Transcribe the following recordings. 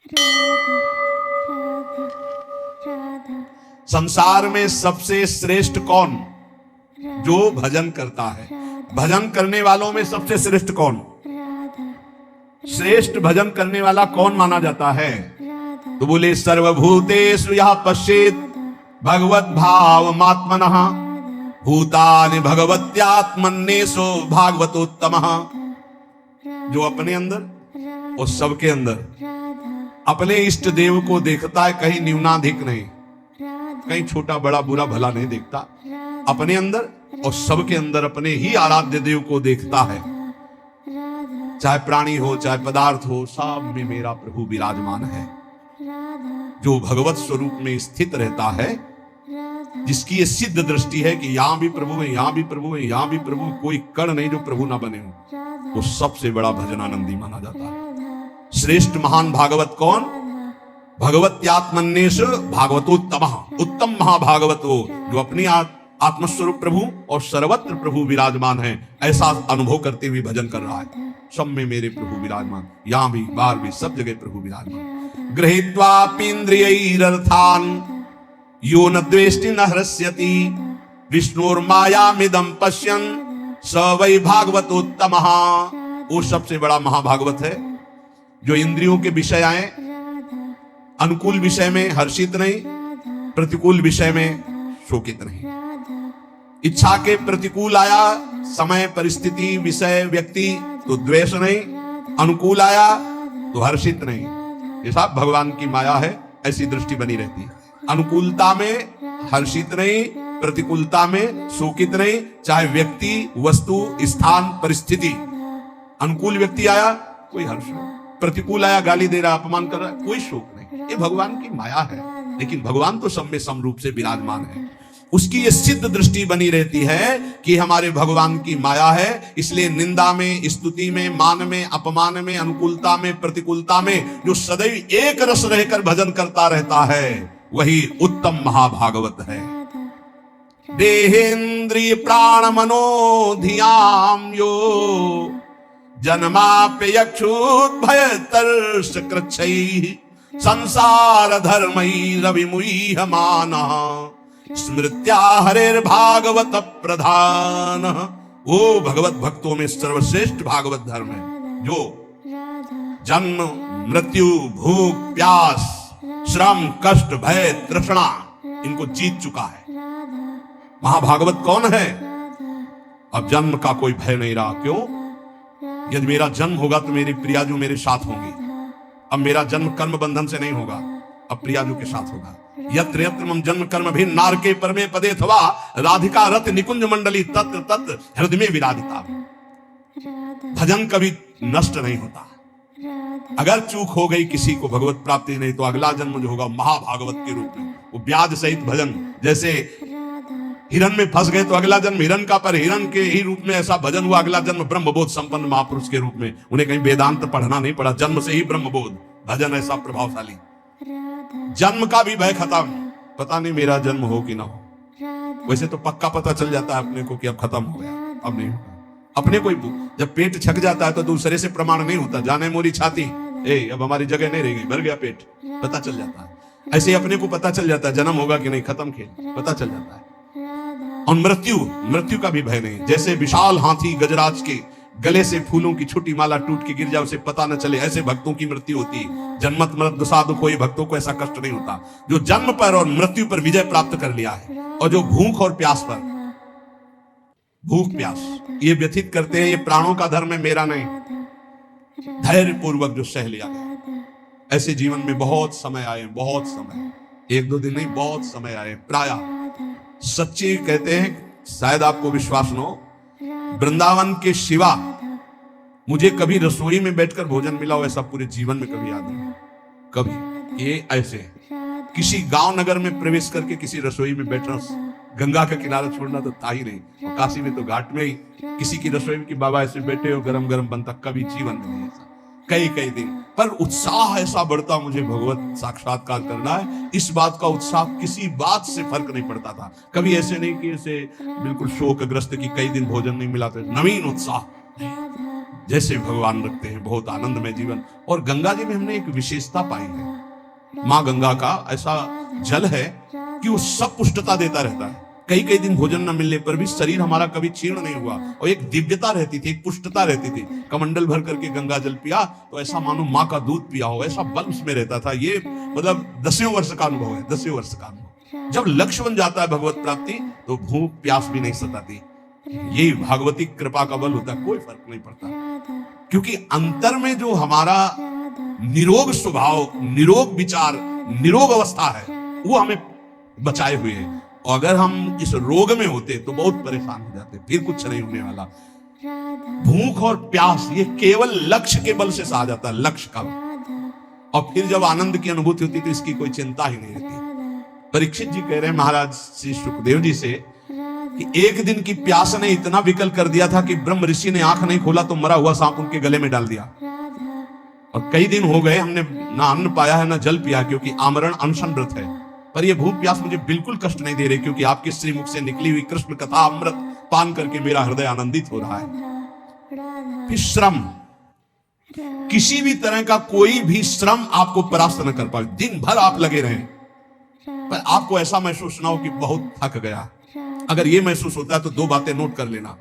राधा राधा राधा। संसार में सबसे श्रेष्ठ कौन? जो भजन करता है। भजन करने वालों में सबसे श्रेष्ठ कौन? श्रेष्ठ भजन करने वाला कौन माना जाता है? तो बोले सर्वभूतेषु यः पश्येत् भगवत भावमात्मनः भूतानि भगवत्यात्मन्येषु भागवतोत्तमः। जो अपने अंदर और सबके अंदर अपने इष्ट देव को देखता है, कहीं न्यूनाधिक नहीं, कहीं छोटा बड़ा बुरा भला नहीं देखता, अपने अंदर और सबके अंदर अपने ही आराध्य देव को देखता है। चाहे प्राणी हो चाहे पदार्थ हो, सब में मेरा प्रभु विराजमान है। जो भगवत स्वरूप में स्थित रहता है, जिसकी ये सिद्ध दृष्टि है कि यहां भी प्रभु है, यहां भी प्रभु है, यहां भी प्रभु, कोई कण नहीं जो प्रभु ना बने हो, वो सबसे बड़ा भजनानंदी माना जाता है। श्रेष्ठ महान भागवत कौन? भगवत्यात्मन्येषु भागवतोत्तमः। उत्तम महाभागवत हो जो अपनी आत्मस्वरूप प्रभु और सर्वत्र प्रभु विराजमान है, ऐसा अनुभव करते हुए भजन कर रहा है। सब में मेरे प्रभु विराजमान, यहां भी बाहर भी सब जगह प्रभु विराजमान। गृहीत्वापीन्द्रियैरर्थान् यो न द्वेष्टि न हृष्यति विष्णुर्मायामिदं पश्यन् स वै भागवतोत्तमः। वो सबसे बड़ा महाभागवत है जो इंद्रियों के विषय आए, अनुकूल विषय में हर्षित नहीं, प्रतिकूल विषय में शोकित नहीं। इच्छा के प्रतिकूल आया समय परिस्थिति विषय व्यक्ति तो द्वेष नहीं, अनुकूल आया तो हर्षित नहीं। ये सब भगवान की माया है, ऐसी दृष्टि बनी रहती है। अनुकूलता में हर्षित नहीं, प्रतिकूलता में शोकित नहीं, चाहे व्यक्ति वस्तु स्थान परिस्थिति। अनुकूल व्यक्ति आया कोई हर्ष नहीं, प्रतिकूल आया गाली दे रहा अपमान कर रहा है, कोई शोक नहीं। ये भगवान की माया है, लेकिन भगवान तो सब में समरूप से विराजमान है। उसकी ये सिद्ध दृष्टि बनी रहती है कि हमारे भगवान की माया है, इसलिए निंदा में, स्तुति में, मान में, अपमान में, अनुकूलता में, प्रतिकूलता में जो सदैव एक रस रहकर भजन करता रहता है, वही उत्तम महाभागवत है। देहेन्द्रिय प्राण मनो धियाम यो जन्माप्ययक्षुद्भयतर्ष कृच्छैः संसार धर्मैरविमुह्यमानः स्मृत्या हरेर्भागवत प्रधान। वो भगवत भक्तों में सर्वश्रेष्ठ भागवत धर्म है जो जन्म मृत्यु भूख प्यास श्रम कष्ट भय तृष्णा इनको जीत चुका है। महाभागवत कौन है? अब जन्म का कोई भय नहीं रहा। क्यों? यदि मेरा जन्म होगा तो मेरी प्रियाजू मेरे साथ होंगी। अब मेरा जन्म कर्म बंधन से नहीं होगा, अब प्रियाजू के साथ होगा। यत्र यत्र मम जन्म कर्म भिन्न नारके परमे पदे अथवा राधिका रथ निकुंज मंडली तत्र तत्र हृदय में विराजिता। भजन कभी नष्ट नहीं होता। अगर चूक हो गई किसी को भगवत प्राप्ति नहीं, तो अगला जन्म जो होगा महाभागवत के रूप में, वो ब्याज सहित भजन। जैसे हिरण में फंस गए तो अगला जन्म हिरण का, पर हिरण के ही रूप में ऐसा भजन हुआ, अगला जन्म ब्रह्मबोध संपन्न महापुरुष के रूप में। उन्हें कहीं वेदांत पढ़ना नहीं पड़ा, जन्म से ही ब्रह्मबोध। भजन ऐसा प्रभावशाली। जन्म का भी भय खत्म, पता नहीं मेरा जन्म हो कि ना हो। वैसे तो पक्का पता चल जाता है अपने को कि अब खत्म हो गया, अब नहीं होगा। अपने को जब पेट छक जाता है तो दूसरे से प्रमाण नहीं होता, जाने मोरी छाती, अब हमारी जगह नहीं रहेगी, भर गया पेट, पता चल जाता है। ऐसे ही अपने को पता चल जाता है जन्म होगा कि नहीं, खत्म खेल, पता चल जाता है। और मृत्यु का भी भय नहीं। जैसे विशाल हाथी गजराज के गले से फूलों की छोटी माला टूट के गिर जाए, उसे पता न चले, ऐसे भक्तों की मृत्यु होती है। जन्मत मृत दुसाधु कोई भक्तों को ऐसा कष्ट नहीं होता जो जन्म पर और मृत्यु पर विजय प्राप्त कर लिया है। और जो भूख और प्यास पर, भूख प्यास ये व्यथित करते हैं, ये प्राणों का धर्म है, मेरा नहीं। धैर्य पूर्वक जो सह लिया गया। ऐसे जीवन में बहुत समय आए, बहुत समय, एक दो दिन नहीं, बहुत समय आए। प्राय सच्ची कहते हैं, शायद आपको विश्वास न हो, वृंदावन के सिवा मुझे कभी रसोई में बैठकर भोजन मिला हो ऐसा पूरे जीवन में कभी याद नहीं। कभी ये ऐसे किसी गांव नगर में प्रवेश करके किसी रसोई में बैठना, गंगा का किनारा छोड़ना तो था ही नहीं। और काशी में तो घाट में ही किसी की रसोई में कि बाबा ऐसे बैठे हो गरम गरम बनता, कभी जीवन में नहीं ऐसा। कई दिन पर उत्साह ऐसा बढ़ता, मुझे भगवत साक्षात्कार करना है। इस बात का उत्साह किसी बात से फर्क नहीं पड़ता था। कभी ऐसे नहीं कि ऐसे बिल्कुल शोकग्रस्त की कई दिन भोजन नहीं मिला था, नवीन उत्साह। जैसे भगवान रखते हैं, बहुत आनंदमय जीवन। और गंगा जी में हमने एक विशेषता पाई है, माँ गंगा का ऐसा जल है कि वो सब पुष्टता देता रहता है। कई कई दिन भोजन न मिलने पर भी शरीर हमारा कभी क्षीण नहीं हुआ, और एक दिव्यता रहती थी, एक पुष्टता रहती थी। कमंडल भर करके गंगा जल पिया तो ऐसा मानो माँ का दूध पिया हो, ऐसा बल उसमें रहता था। ये मतलब 10वें वर्ष का अनुभव है, 10वें वर्ष का अनुभव। जब लक्ष्य बन जाता है भगवत प्राप्ति तो भूख प्यास भी नहीं सताती। यही भागवती कृपा का बल होता है, कोई फर्क नहीं पड़ता, क्योंकि अंतर में जो हमारा निरोग स्वभाव, निरोग विचार, निरोग अवस्था है, वो हमें बचाए हुए है। और अगर हम इस रोग में होते तो बहुत परेशान हो जाते, फिर कुछ नहीं होने वाला। भूख और प्यास ये केवल लक्ष्य के बल से सहा जाता है, लक्ष्य का। और फिर जब आनंद की अनुभूति होती तो इसकी कोई चिंता ही नहीं रहती। परीक्षित जी कह रहे हैं महाराज श्री सुखदेव जी से कि एक दिन की प्यास ने इतना विकल कर दिया था कि ब्रह्म ऋषि ने आंख नहीं खोला तो मरा हुआ सांप उनके गले में डाल दिया। और कई दिन हो गए हमने ना अन्न पाया है ना जल पिया, क्योंकि आमरण अनशन व्रत है। पर यह भूख प्यास मुझे बिल्कुल कष्ट नहीं दे रही, क्योंकि आपके श्रीमुख से निकली हुई कृष्ण कथा अमृत पान करके मेरा हृदय आनंदित हो रहा है। फिर श्रम, किसी भी तरह का कोई भी श्रम आपको परास्त न कर पाए। दिन भर आप लगे रहें पर आपको ऐसा महसूस ना हो कि बहुत थक गया। अगर ये महसूस होता है तो दो बातें नोट कर लेना,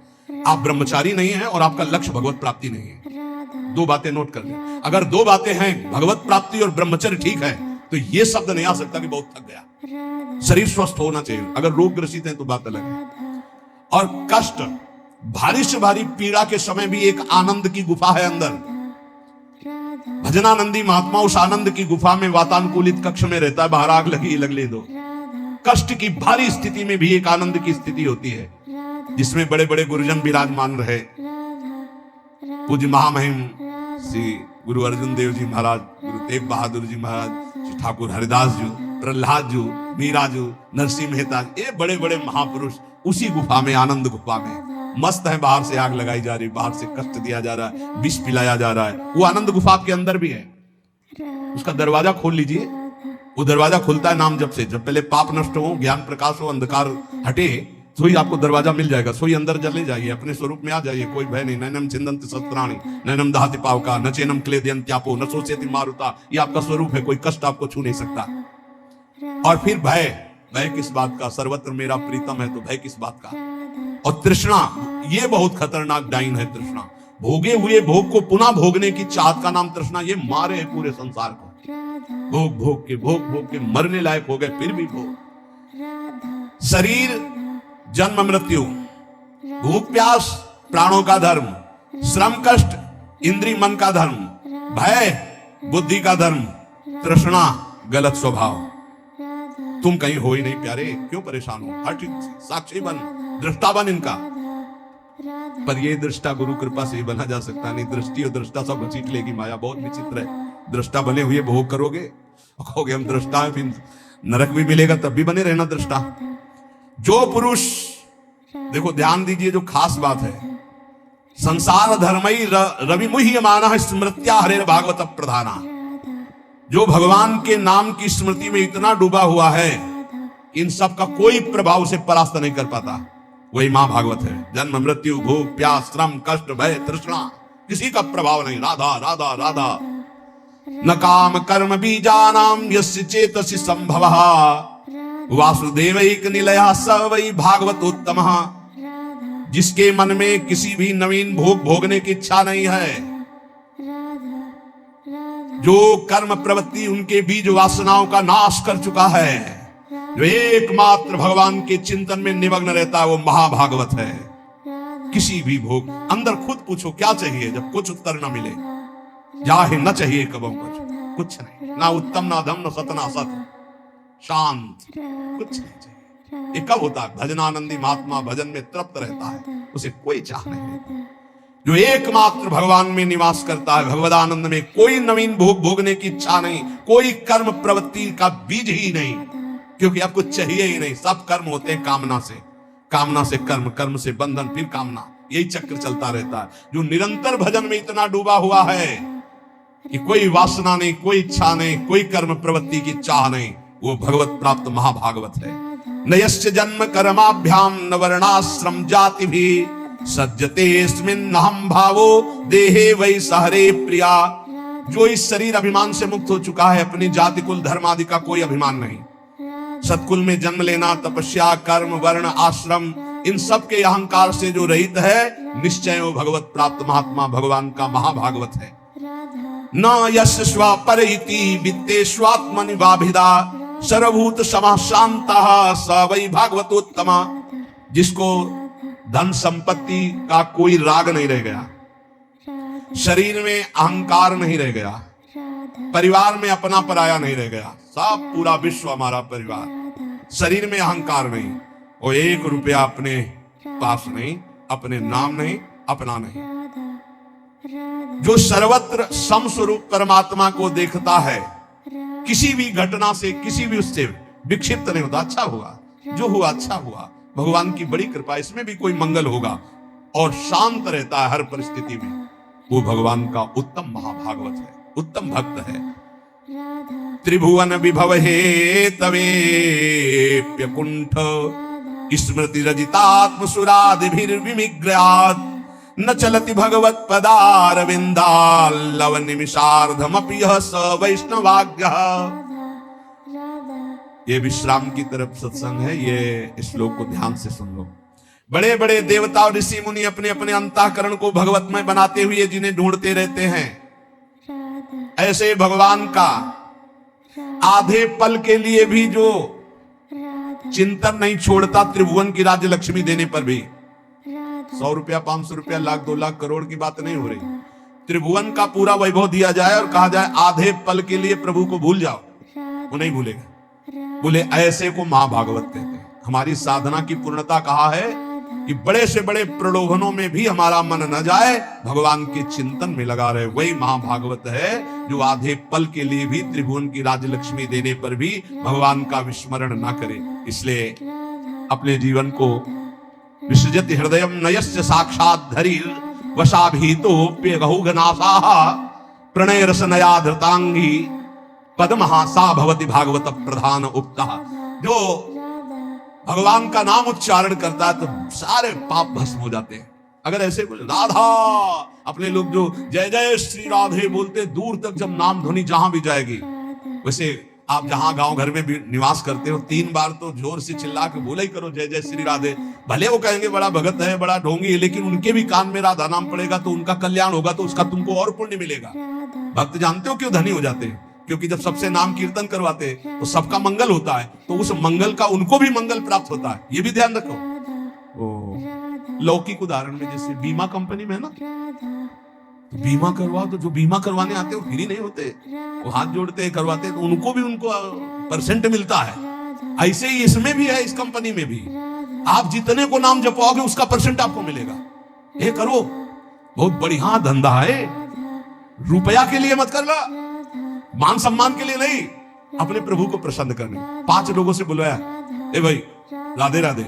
आप ब्रह्मचारी नहीं है और आपका लक्ष्य भगवत प्राप्ति नहीं है। दो बातें नोट कर लेना। अगर दो बातें हैं, भगवत प्राप्ति और ब्रह्मचर्य ठीक है, तो ये शब्द नहीं आ सकता कि बहुत थक गया। शरीर स्वस्थ होना चाहिए। अगर रोग ग्रसित है तो बात अलग है। और कष्ट, भारी से भारी पीड़ा के समय भी एक आनंद की गुफा है अंदर। भजनानंदी महात्मा उस आनंद की गुफा में वातानुकूलित कक्ष में रहता है, बाहर आग लगी लगने दो। कष्ट की भारी स्थिति में भी एक आनंद की स्थिति होती है, जिसमें बड़े बड़े गुरुजन विराजमान रहे। पूज्य महामहिम श्री गुरु अर्जुन देव जी महाराज, गुरु तेग बहादुर जी महाराज, श्री ठाकुर हरिदास जी, प्रहलाद जी, मीरा जी, नरसिंह मेहता, ये बड़े बड़े महापुरुष उसी गुफा में, आनंद गुफा में मस्त है। बाहर से आग लगाई जा रही, बाहर से कष्ट दिया जा रहा है, विष पिलाया जा रहा है। वो आनंद गुफा के अंदर भी है। उसका दरवाजा खोल लीजिए, वो दरवाजा खुलता है नाम जब से। जब पहले पाप नष्ट हो, ज्ञान प्रकाश हो, अंधकार हटे, तो ही आपको दरवाजा मिल जाएगा। सोई अंदर चले जाइए, अपने स्वरूप में आ जाइए, कोई भय नहीं। नैनम छिन्दन्ति शस्त्राणि नैनम दहति पावका न चैनम क्लेदयन्त्यापो न शोषयति मारुता। ये आपका स्वरूप है, कोई कष्ट आपको छू नहीं सकता। और फिर भय, भय किस बात का? सर्वत्र मेरा प्रीतम है, तो भय किस बात का? और तृष्णा, ये बहुत खतरनाक डाइन है तृष्णा। भोगे हुए भोग को पुनः भोगने की चाहत का नाम तृष्णा। ये मारे है पूरे संसार को। भोग भोग के मरने लायक हो गए, फिर भी भोग। शरीर, जन्म मृत्यु, भूख प्यास प्राणों का धर्म, श्रम कष्ट इंद्रिय मन का धर्म, भय बुद्धि का धर्म, तृष्णा गलत स्वभाव। तुम कहीं हो ही नहीं प्यारे, क्यों परेशान हो? हर चीज साक्षी बन, दृष्टा बन इनका। पर ये दृष्टा गुरु कृपा से ही बना जा सकता नहीं। दृष्टि और दृष्टा सब घसीट लेगी माया, बहुत विचित्र है। दृष्टा बने हुए भोग करोगे और कहोगे हम दृष्टा है, फिर नरक भी मिलेगा, तब भी बने रहना दृष्टा। जो पुरुष, देखो ध्यान दीजिए, जो खास बात है, संसार धर्मई रवि मुह्यमानः स्मृत्या हरेर भागवत प्रधाना। जो भगवान के नाम की स्मृति में इतना डूबा हुआ है, इन सब का कोई प्रभाव से परास्त नहीं कर पाता, वही मां भागवत है। जन्म मृत्यु भूख प्यास श्रम कष्ट भय तृष्णा, किसी का प्रभाव नहीं। राधा राधा राधा। न काम कर्म बीजानाम यस्य चेतसि संभवः वासुदेवैक निलयः स वै भागवतोत्तमः। जिसके मन में किसी भी नवीन भोग भोगने की इच्छा नहीं है, जो कर्म प्रवृत्ति उनके बीज वासनाओं का नाश कर चुका है, जो एकमात्र भगवान के चिंतन में निमग्न रहता है, वो महाभागवत है। किसी भी भोग, अंदर खुद पूछो क्या चाहिए, जब कुछ उत्तर न मिले, जाहे न चाहिए कबो कुछ नहीं, ना उत्तम ना धम न सत ना सत, शांत, कुछ नहीं चाहिए। ये कब होता है? भजनानंदी महात्मा भजन में तृप्त रहता है, उसे कोई चाह नहीं रहती। जो एकमात्र भगवान में निवास करता है, भगवदानंद में, कोई नवीन भोग भोगने की इच्छा नहीं, कोई कर्म प्रवृत्ति का बीज ही नहीं, क्योंकि अब कुछ चाहिए ही नहीं। सब कर्म होते हैं कामना से, कामना से कर्म, कर्म से बंधन, फिर कामना, यही चक्र चलता रहता है। जो निरंतर भजन में इतना डूबा हुआ है कि कोई वासना नहीं, कोई इच्छा नहीं, कोई कर्म प्रवृत्ति की चाह नहीं, वो भगवत प्राप्त महाभागवत है। न यस्य जन्म कर्माभ्याम न वर्णाश्रम जाति भी सज्जतेस्मिन्नहं भावो देहे वै सहरे प्रिया। जो इस शरीर अभिमान से मुक्त हो चुका है, अपनी जाति कुल धर्म आदि का कोई अभिमान नहीं, सत्कुल में जन्म लेना, तपस्या, कर्म, वर्ण, आश्रम, इन सब के अहंकार से जो रहित है, निश्चय वो भगवत प्राप्त महात्मा भगवान का महाभागवत है। न यस्य स्वपरइति वित्तेष्वात्मनि वाभिदा सर्वभूत समः शान्तः स वै भागवतोत्तमा। जिसको धन संपत्ति का कोई राग नहीं रह गया, शरीर में अहंकार नहीं रह गया, परिवार में अपना पराया नहीं रह गया, सब पूरा विश्व हमारा परिवार, शरीर में अहंकार नहीं, और 1 रुपया अपने पास नहीं, अपने नाम नहीं, अपना नहीं। जो सर्वत्र समस्वरूप परमात्मा को देखता है, किसी भी घटना से, किसी भी उससे विक्षिप्त नहीं होता। अच्छा हुआ, जो हुआ अच्छा हुआ, भगवान की बड़ी कृपा, इसमें भी कोई मंगल होगा, और शांत रहता है हर परिस्थिति में। वो भगवान का उत्तम महाभागवत है, उत्तम भक्त है। त्रिभुवन विभव हे तवेप्य कुंठ स्मृति रजितात्म सुरादिभिर्विमिग्रयात् न चलति भगवत पदारविंदाल्लव निमिषार्धमपि यः स वैष्णवाग्रह। ये विश्राम की तरफ सत्संग है, ये श्लोक को ध्यान से सुन लो। बड़े बड़े देवता और ऋषि मुनि अपने अपने अंतःकरण को भगवतमय बनाते हुए जिन्हें ढूंढते रहते हैं, ऐसे भगवान का आधे पल के लिए भी जो चिंतन नहीं छोड़ता, त्रिभुवन की राज्य लक्ष्मी देने पर भी 100 रुपया, 500 रुपया, लाख, 2 लाख, करोड़ की बात नहीं हो रही। त्रिभुवन का पूरा वैभव दिया जाए और कहा जाए आधे पल के लिए प्रभु को भूल जाओ, वो नहीं भूलेगा। बोले ऐसे को महाभागवत कहते हैं। हमारी साधना की पूर्णता कहा है कि बड़े से बड़े प्रलोभनों में भी हमारा मन न जाए, भगवान के चिंतन में लगा रहे, वही महाभागवत है। जो आधे पल के लिए भी त्रिभुवन की राजलक्ष्मी देने पर भी भगवान का विस्मरण ना करे। इसलिए अपने जीवन को विसृजति हृदयम नयस्य साक्षात् धरीर वशाभीतोप्यगहुघनासाः प्रणय रसनया धृतांगी पद्महासा भवति भागवत प्रधान उक्ता। जो भगवान का नाम उच्चारण करता है तो सारे पाप भस्म हो जाते हैं। अगर ऐसे बोले राधा, अपने लोग जो जय जय श्री राधे बोलते, दूर तक जब नाम ध्वनि जहां भी जाएगी, वैसे आप जहां गांव घर में भी निवास करते हो, 3 बार तो जोर से चिल्ला के बोला ही करो जय जय श्री राधे। भले वो कहेंगे बड़ा भगत है, बड़ा ढोंगी है, लेकिन उनके भी कान में राधा नाम पड़ेगा तो उनका कल्याण होगा, तो उसका तुमको और पुण्य मिलेगा। भक्त जानते हो क्यों धनी हो जाते हैं? क्योंकि जब सबसे नाम कीर्तन करवाते हैं तो सबका मंगल होता है, तो उस मंगल का उनको भी मंगल प्राप्त होता है। ये भी ध्यान रखो। लौकिक उदाहरण में जैसे बीमा कंपनी में है ना, तो बीमा करवाओ तो जो बीमा करवाने आते हैं वो फ्री नहीं होते, वो हाथ जोड़ते हैं, करवाते हैं, तो उनको भी उनको परसेंट मिलता है। ऐसे ही इसमें भी है, इस कंपनी में भी आप जितने को नाम जपवाओगे उसका परसेंट आपको मिलेगा। ये करो, बहुत बढ़िया धंधा है। रुपया के लिए मत करना, मान सम्मान के लिए नहीं, अपने प्रभु को प्रसन्न करने। 5 लोगों से बुलाया, ए भाई राधे राधे,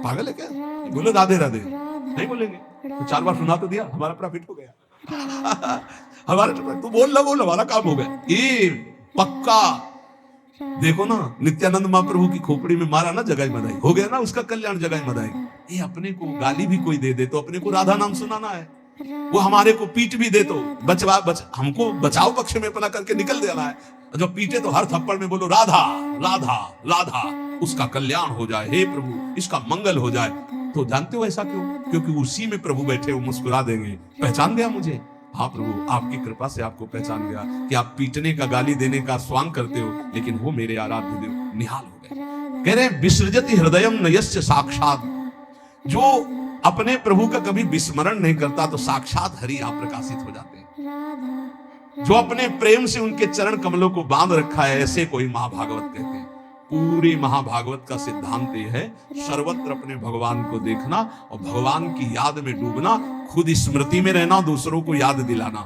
पागल है क्या? बोलो राधे राधे, नहीं बोलेंगे तो 4 बार सुना तो दिया, हमारा प्रॉफिट हो गया। हमारा तो बोल हमारा काम हो गया। ये पक्का देखो ना, नित्यानंद महाप्रभु की खोपड़ी में मारा ना, जगाई मदाई हो गया ना, उसका कल्याण जगाई मदाई। ये अपने को गाली भी कोई दे दे तो अपने को राधा नाम सुनाना है, वो हमारे को पीट भी दे तो हमको बचाव पक्ष में अपना करके निकल देना है। जब पीटे तो हर थप्पड़ में बोलो राधा राधा राधा, उसका कल्याण हो जाए, हे प्रभु इसका मंगल हो जाए। तो जानते हो ऐसा क्यों? क्योंकि उसी में प्रभु बैठे, वो मुस्कुरा देंगे, पहचान गया मुझे, हाँ प्रभु आपकी कृपा से आपको पहचान गया कि आप पीटने का, गाली देने का स्वांग करते हो, लेकिन वो मेरे आराध्य देव निहाल हो गए। कह रहे विसृजति हृदयम नयस्य साक्षात्। जो अपने प्रभु का कभी विस्मरण नहीं करता तो साक्षात हरि आप प्रकाशित हो जाते हैं। जो अपने प्रेम से उनके चरण कमलों को बांध रखा है, ऐसे कोई महाभागवत कहते हैं। पूरी महाभागवत का सिद्धांत यह है, सर्वत्र अपने भगवान को देखना और भगवान की याद में डूबना, खुद स्मृति में रहना, दूसरों को याद दिलाना।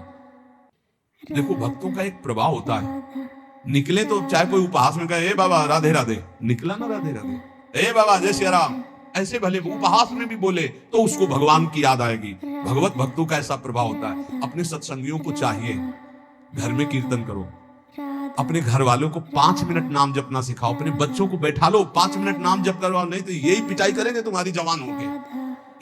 देखो भक्तों का एक प्रभाव होता है, निकले तो चाहे कोई उपहास में कहे ए बाबा राधे राधे, निकला ना राधे राधे, ए बाबा जय श्री राम, ऐसे भले उपहास में भी बोले तो उसको भगवान की याद आएगी। भगवत भक्तों का ऐसा प्रभाव होता है। अपने सत्संगियों को चाहिए घर में कीर्तन करो, अपने घर वालों को 5 मिनट नाम जपना सिखाओ, अपने बच्चों को बैठा लो 5 मिनट नाम जप करवाओ, नहीं तो यही पिटाई करेंगे तुम्हारी जवान होके।